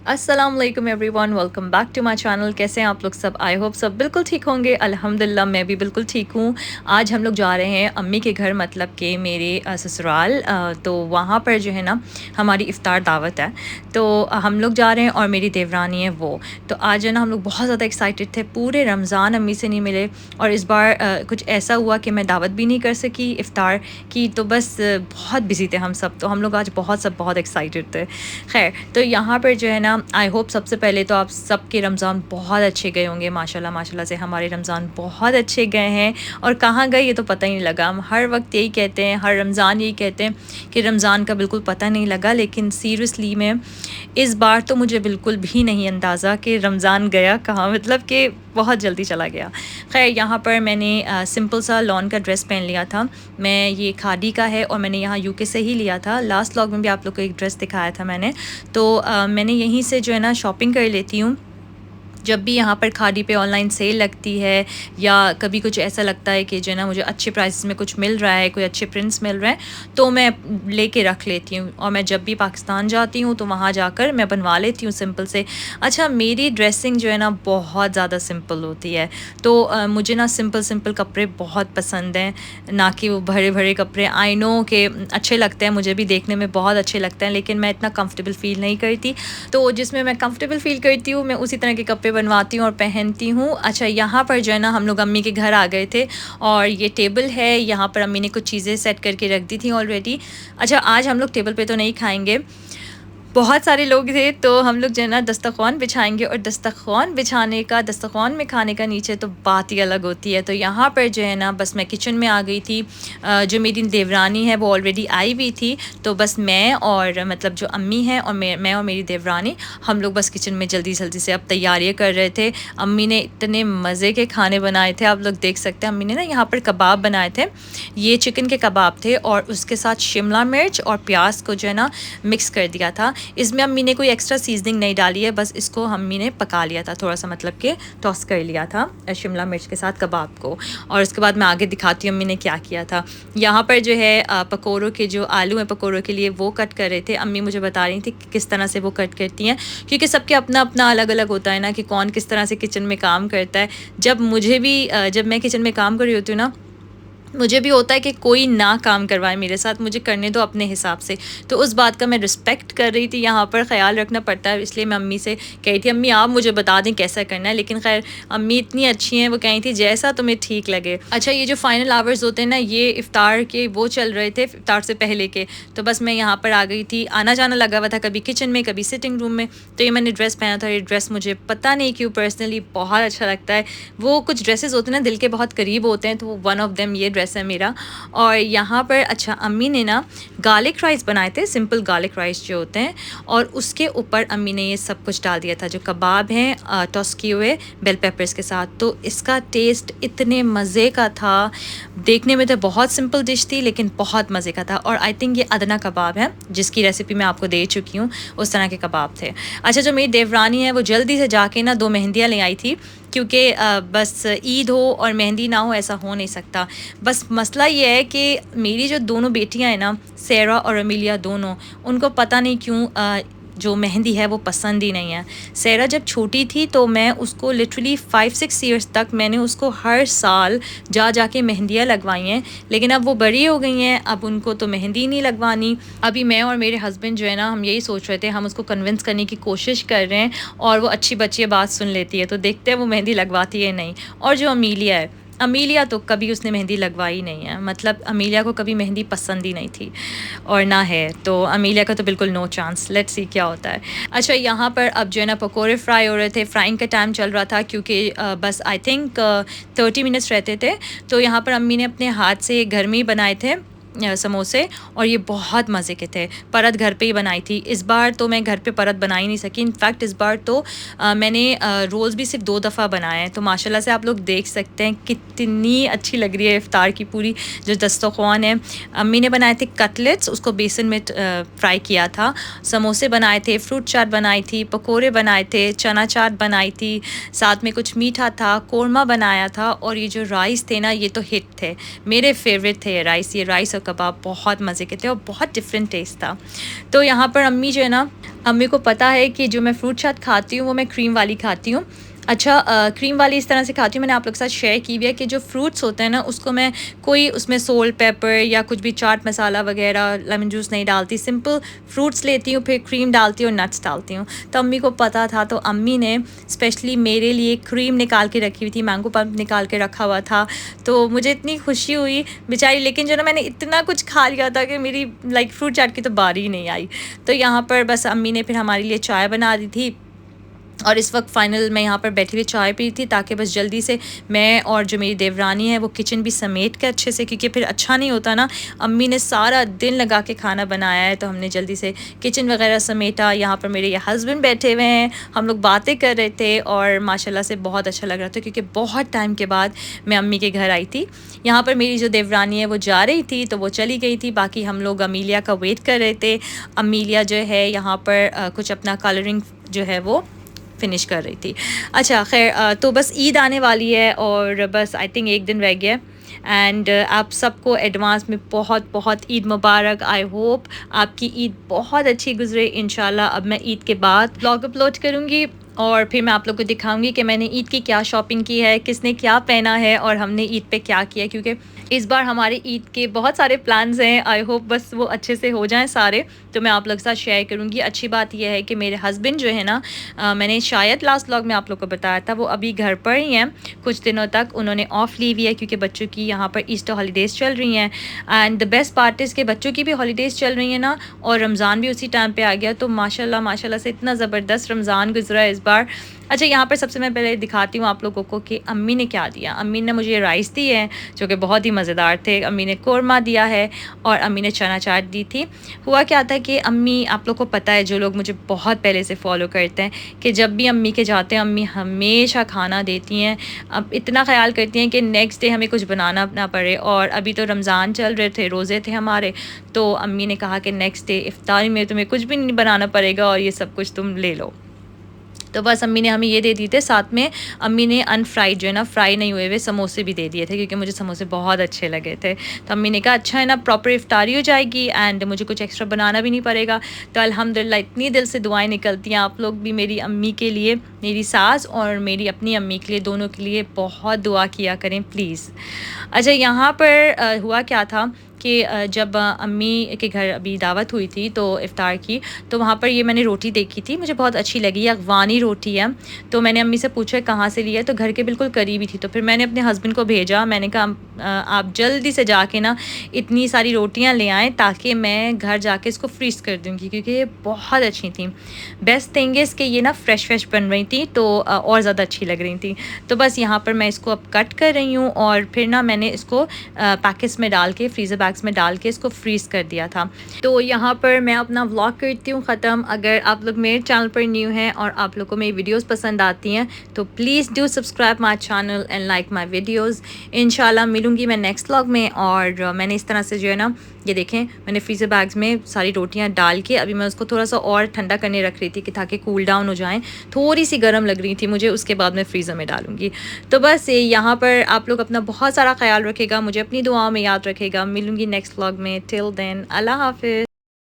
अस्सलाम वालेकुम everyone, welcome back to my channel. कैसे हैं आप लोग सब? आई होप सब बिल्कुल ठीक होंगे। अल्हम्दुलिल्लाह मैं भी बिल्कुल ठीक हूँ। आज हम लोग जा रहे हैं अम्मी के घर, मतलब कि मेरे ससुराल। तो वहाँ पर जो है ना हमारी इफ़्तार दावत है। तो हम लोग जा रहे हैं और मेरी देवरानी है वो। तो आज है ना हम लोग बहुत ज़्यादा एक्साइटेड थे। पूरे रमज़ान अम्मी से नहीं मिले और इस बार कुछ ऐसा हुआ कि मैं दावत भी नहीं कर सकी इफ़्तार की। तो बस बहुत बिज़ी थे हम सब। तो हम लोग आज बहुत एक्साइटेड थे। खैर, तो यहाँ पर जो है ना आई होप सबसे पहले तो आप सबके रमज़ान बहुत अच्छे गए होंगे। माशाल्लाह माशाल्लाह से हमारे रमज़ान बहुत अच्छे गए हैं। और कहाँ गए ये तो पता ही नहीं लगा। हम हर वक्त यही कहते हैं, हर रमज़ान यही कहते हैं कि रमज़ान का बिल्कुल पता नहीं लगा। लेकिन सीरियसली में इस बार तो मुझे बिल्कुल भी नहीं अंदाज़ा कि रमज़ान गया कहाँ, मतलब कि बहुत जल्दी चला गया। खैर, यहाँ पर मैंने सिंपल सा लॉन का ड्रेस पहन लिया था। मैं ये खादी का है और मैंने यहाँ यूके से ही लिया था। लास्ट व्लॉग में भी आप लोग को एक ड्रेस दिखाया था मैंने। तो मैंने यहीं से जो है ना शॉपिंग कर लेती हूँ। जब भी यहाँ पर खादी पे ऑनलाइन सेल लगती है या कभी कुछ ऐसा लगता है कि जो है ना मुझे अच्छे प्राइस में कुछ मिल रहा है, कोई अच्छे प्रिंट्स मिल रहे हैं, तो मैं लेके रख लेती हूँ। और मैं जब भी पाकिस्तान जाती हूँ तो वहाँ जाकर मैं बनवा लेती हूँ सिंपल से। अच्छा, मेरी ड्रेसिंग जो है ना बहुत ज़्यादा सिंपल होती है। तो मुझे ना सिंपल कपड़े बहुत पसंद हैं, ना कि वो भरे भरे कपड़े। आई नो कि अच्छे लगते हैं, मुझे भी देखने में बहुत अच्छे लगते हैं, लेकिन मैं इतना कंफर्टेबल फ़ील नहीं करती। तो जिसमें मैं कंफर्टेबल फ़ील करती हूँ मैं उसी तरह के कपड़े बनवाती हूँ और पहनती हूँ। अच्छा, यहाँ पर जो है ना हम लोग अम्मी के घर आ गए थे और ये टेबल है, यहाँ पर अम्मी ने कुछ चीज़ें सेट करके रख दी थी ऑलरेडी। अच्छा, आज हम लोग टेबल पे तो नहीं खाएंगे, बहुत सारे लोग थे तो हम लोग जो है ना दस्तरख़्वान बिछाएंगे। और दस्तरख़्वान बिछाने का, दस्तरख़्वान में खाने का नीचे तो बात ही अलग होती है। तो यहाँ पर जो है ना बस मैं किचन में आ गई थी। जो मेरी देवरानी है वो ऑलरेडी आई हुई थी। तो बस मैं और मतलब जो अम्मी हैं और मैं और मेरी देवरानी, हम लोग बस किचन में जल्दी से अब तैयारियाँ कर रहे थे। अम्मी ने इतने मज़े के खाने बनाए थे, आप लोग देख सकते हैं। अम्मी ने ना यहाँ पर कबाब बनाए थे, ये चिकन के कबाब थे और उसके साथ शिमला मिर्च और प्याज को जो है ना मिक्स कर दिया था। इसमें अम्मी ने कोई एक्स्ट्रा सीजनिंग नहीं डाली है, बस इसको अम्मी ने पका लिया था थोड़ा सा, मतलब कि टॉस कर लिया था शिमला मिर्च के साथ कबाब को। और उसके बाद मैं आगे दिखाती हूँ अम्मी ने क्या किया था। यहाँ पर जो है पकौड़ों के जो आलू हैं पकौड़ों के लिए वो कट कर रहे थे। अम्मी मुझे बता रही थी कि किस तरह से वो कट करती हैं, क्योंकि सबके अपना अपना अलग अलग होता है ना कि कौन किस तरह से किचन में काम करता है। जब मैं किचन में काम कर रही होती हूँ ना, मुझे भी होता है कि कोई ना काम करवाए मेरे साथ, मुझे करने दो अपने हिसाब से। तो उस बात का मैं रिस्पेक्ट कर रही थी, यहाँ पर ख्याल रखना पड़ता है। इसलिए मैं अम्मी से कही थी, अम्मी आप मुझे बता दें कैसा करना है। लेकिन खैर अम्मी इतनी अच्छी हैं, वो कही थी जैसा तुम्हें ठीक लगे। अच्छा, ये जो फाइनल आवर्स होते हैं ना, ये इफ़्तार के वो चल रहे थे, इफ़्तार से पहले के। तो बस मैं यहाँ पर आ गई थी, आना जाना लगा हुआ था, कभी किचन में कभी सिटिंग रूम में। तो ये मैंने ड्रेस पहना था। ये ड्रेस मुझे पता नहीं क्यों पर्सनली बहुत अच्छा लगता है। वो कुछ ड्रेसेस होते हैं ना दिल के बहुत करीब होते हैं, तो वो वन ऑफ देम ये ड्रेस है मेरा। और यहाँ पर अच्छा अम्मी ने ना गार्लिक राइस बनाए थे, सिंपल गार्लिक राइस जो होते हैं, और उसके ऊपर अम्मी ने ये सब कुछ डाल दिया था, जो कबाब हैं टॉस किए हुए बेल पेपर्स के साथ। तो इसका टेस्ट इतने मज़े का था, देखने में तो बहुत सिंपल डिश थी लेकिन बहुत मज़े का था। और आई थिंक ये अदना कबाब है जिसकी रेसिपी मैं आपको दे चुकी हूँ, उस तरह के कबाब थे। अच्छा, जो मेरी देवरानी है वो जल्दी से जाके ना 2 मेहंदियाँ ले आई थी, क्योंकि बस ईद हो और मेहंदी ना हो ऐसा हो नहीं सकता। बस मसला ये है कि मेरी जो दोनों बेटियां हैं ना, सेरा और अमीलिया दोनों, उनको पता नहीं क्यों जो मेहंदी है वो पसंद ही नहीं है। सेरा जब छोटी थी तो मैं उसको लिटरली 5-6 ईयर्स तक मैंने उसको हर साल जा के मेहंदियाँ लगवाई हैं। लेकिन अब वो बड़ी हो गई हैं, अब उनको तो मेहंदी नहीं लगवानी। अभी मैं और मेरे हस्बैंड जो है ना, हम यही सोच रहे थे, हम उसको कन्विंस करने की कोशिश कर रहे हैं और वो अच्छी बच्ची बात सुन लेती है, तो देखते हैं वो मेहंदी लगवाती है नहीं। और जो अमीलिया है, अमीलिया तो कभी उसने मेहंदी लगवाई नहीं है, मतलब अमीलिया को कभी मेहंदी पसंद ही नहीं थी और ना है। तो अमीलिया का तो बिल्कुल नो चांस, लेट्स सी क्या होता है। अच्छा, यहाँ पर अब जो है ना पकोड़े फ्राई हो रहे थे, फ्राइंग का टाइम चल रहा था, क्योंकि बस आई थिंक 30 मिनट्स रहते थे। तो यहाँ पर अम्मी ने अपने हाथ से घर में ही बनाए थे समोसे, और ये बहुत मज़े के थे। परत घर पे ही बनाई थी। इस बार तो मैं घर पे परत बना ही नहीं सकी। इनफैक्ट इस बार तो मैंने रोल्स भी सिर्फ 2 दफ़ा बनाए हैं। तो माशाल्लाह से आप लोग देख सकते हैं कितनी अच्छी लग रही है इफ़्तार की पूरी जो दस्तरख़्वान है। अम्मी ने बनाए थे कटलेट्स, उसको बेसन में फ्राई किया था। समोसे बनाए थे, फ्रूट चाट बनाई थी, पकोड़े बनाए थे, चना चाट बनाई थी, साथ में कुछ मीठा था, कोरमा बनाया था। और ये जो राइस थे ना, ये तो हिट थे, मेरे फेवरेट थे ये राइस। ये राइस और कबाब बहुत मज़े के थे और बहुत डिफरेंट टेस्ट था। तो यहाँ पर अम्मी जो है ना, अम्मी को पता है कि जो मैं फ्रूट चाट खाती हूँ वो मैं क्रीम वाली खाती हूँ। अच्छा, क्रीम वाली इस तरह से खाती हूँ, मैंने आप लोग के साथ शेयर की हुई है कि जो फ्रूट्स होते हैं ना उसको मैं कोई उसमें सोल्ट पेपर या कुछ भी चाट मसाला वगैरह लेमन जूस नहीं डालती, सिंपल फ्रूट्स लेती हूँ, फिर क्रीम डालती हूँ, नट्स डालती हूँ। तो अम्मी को पता था, तो अम्मी ने स्पेशली मेरे लिए क्रीम निकाल के रखी हुई थी, मैंगो पल्प निकाल के रखा हुआ था। तो मुझे इतनी खुशी हुई बेचारी, लेकिन जो ना मैंने इतना कुछ खा लिया था कि मेरी लाइक फ्रूट चाट की तो बारी ही नहीं आई। तो यहाँ पर बस अम्मी ने फिर हमारे लिए चाय बना दी थी और इस वक्त फ़ाइनल मैं यहाँ पर बैठी हुई चाय पी थी, ताकि बस जल्दी से मैं और जो मेरी देवरानी है वो किचन भी समेट के अच्छे से, क्योंकि फिर अच्छा नहीं होता ना, अम्मी ने सारा दिन लगा के खाना बनाया है, तो हमने जल्दी से किचन वगैरह समेटा। यहाँ पर मेरे ये हस्बैंड बैठे हुए हैं, हम लोग बातें कर रहे थे और माशाल्लाह से बहुत अच्छा लग रहा था, क्योंकि बहुत टाइम के बाद मैं अम्मी के घर आई थी। यहाँ पर मेरी जो देवरानी है वो जा रही थी तो वो चली गई थी, बाकी हम लोग अमीलिया का वेट कर रहे थे। अमीलिया जो है यहाँ पर कुछ अपना कलरिंग जो है वो फिनिश कर रही थी। अच्छा खैर, तो बस ईद आने वाली है और बस आई थिंक एक दिन रह गया एंड आप सबको एडवांस में बहुत बहुत ईद मुबारक। आई होप आपकी ईद बहुत अच्छी गुजरे इंशाल्लाह। अब मैं ईद के बाद ब्लॉग अपलोड करूँगी और फिर मैं आप लोग को दिखाऊंगी कि मैंने ईद की क्या शॉपिंग की है, किसने क्या पहना है और हमने ईद पे क्या किया, क्योंकि इस बार हमारे ईद के बहुत सारे प्लान्स हैं। आई होप बस वो अच्छे से हो जाएं सारे, तो मैं आप लोग के साथ शेयर करूंगी। अच्छी बात यह है कि मेरे हस्बैंड जो है ना, मैंने शायद लास्ट व्लॉग में आप लोग को बताया था, वो अभी घर पर ही हैं कुछ दिनों तक। उन्होंने ऑफ ली हुई है क्योंकि बच्चों की यहाँ पर ईस्टर हॉलीडेज़ चल रही हैं and the best part is के बच्चों की भी हॉलीडेज़ चल रही हैं ना, और रमज़ान भी उसी टाइम पर आ गया। तो माशाल्लाह माशाल्लाह से इतना ज़बरदस्त रमज़ान गुजरा है इस बार। अच्छा, यहाँ पर सबसे मैं पहले दिखाती हूँ आप लोगों को कि अम्मी ने क्या दिया। अम्मी ने मुझे राइस दी है जो कि बहुत ही मज़ेदार थे, अम्मी ने कोरमा दिया है और अम्मी ने चना चाट दी थी। हुआ क्या था कि अम्मी, आप लोग को पता है जो लोग मुझे बहुत पहले से फॉलो करते हैं, कि जब भी अम्मी के जाते हैं अम्मी हमेशा खाना देती हैं। अब इतना ख्याल करती हैं कि नेक्स्ट डे हमें कुछ बनाना ना पड़े, और अभी तो रमज़ान चल रहे थे, रोज़े थे हमारे, तो अम्मी ने कहा कि नेक्स्ट डे इफ्तारी में तुम्हें कुछ भी नहीं बनाना पड़ेगा और ये सब कुछ तुम ले लो। तो बस अम्मी ने हमें ये दे दिए थे, साथ में अम्मी ने अनफ्राइड जो है ना, फ्राई नहीं हुए हुए समोसे भी दे दिए थे, क्योंकि मुझे समोसे बहुत अच्छे लगे थे। तो अम्मी ने कहा अच्छा है ना, प्रॉपर इफ्तारी हो जाएगी एंड मुझे कुछ एक्स्ट्रा बनाना भी नहीं पड़ेगा। तो अल्हम्दुलिल्लाह इतनी दिल से दुआएं निकलती हैं। आप लोग भी मेरी अम्मी के लिए, मेरी सास और मेरी अपनी अम्मी के लिए, दोनों के लिए बहुत दुआ किया करें प्लीज़। अच्छा, यहाँ पर हुआ क्या था कि जब अम्मी के घर अभी दावत हुई थी तो इफ़्तार की, तो वहाँ पर ये मैंने रोटी देखी थी, मुझे बहुत अच्छी लगी, ये अफ़गानी रोटी है। तो मैंने अम्मी से पूछा कहाँ से लिया है, तो घर के बिल्कुल करीब ही थी। तो फिर मैंने अपने हस्बैंड को भेजा, मैंने कहा आप जल्दी से जाके ना इतनी सारी रोटियाँ ले आएँ ताकि मैं घर जाके इसको फ्रीज़ कर दूँगी, क्योंकि ये बहुत अच्छी थी। बेस्ट थिंग इज़ कि ये ना फ़्रेश फ़्रेश बन रही थी, तो और ज़्यादा अच्छी लग रही थी। तो बस यहाँ पर मैं इसको अब कट कर रही हूँ और फिर ना मैंने इसको पैकेट्स में डाल के, फ्रीज़र बैग्स में डाल के इसको फ्रीज़ कर दिया था। तो यहाँ पर मैं अपना व्लॉग करती हूँ ख़त्म। अगर आप लोग मेरे चैनल पर न्यू हैं और आप लोग को मेरी वीडियोस पसंद आती हैं तो please do subscribe my channel and like my videos. इंशाल्लाह मिलूँगी मैं नेक्स्ट व्लॉग में। और मैंने इस तरह से जो है ना, ये देखें, मैंने फ्रीज़र बैग्स में सारी रोटियां डाल के अभी मैं उसको थोड़ा सा और ठंडा करने रख रही थी कि ताकि कूल डाउन हो जाएं। थोड़ी सी गर्म लग रही थी मुझे, उसके बाद मैं फ्रीज़र में डालूंगी। तो बस यहाँ पर आप लोग अपना बहुत सारा ख्याल रखेगा, मुझे अपनी दुआओं में याद रखेगा। मिलूंगी नेक्स्ट व्लॉग में। टिल देन अल्लाह हाफिज़।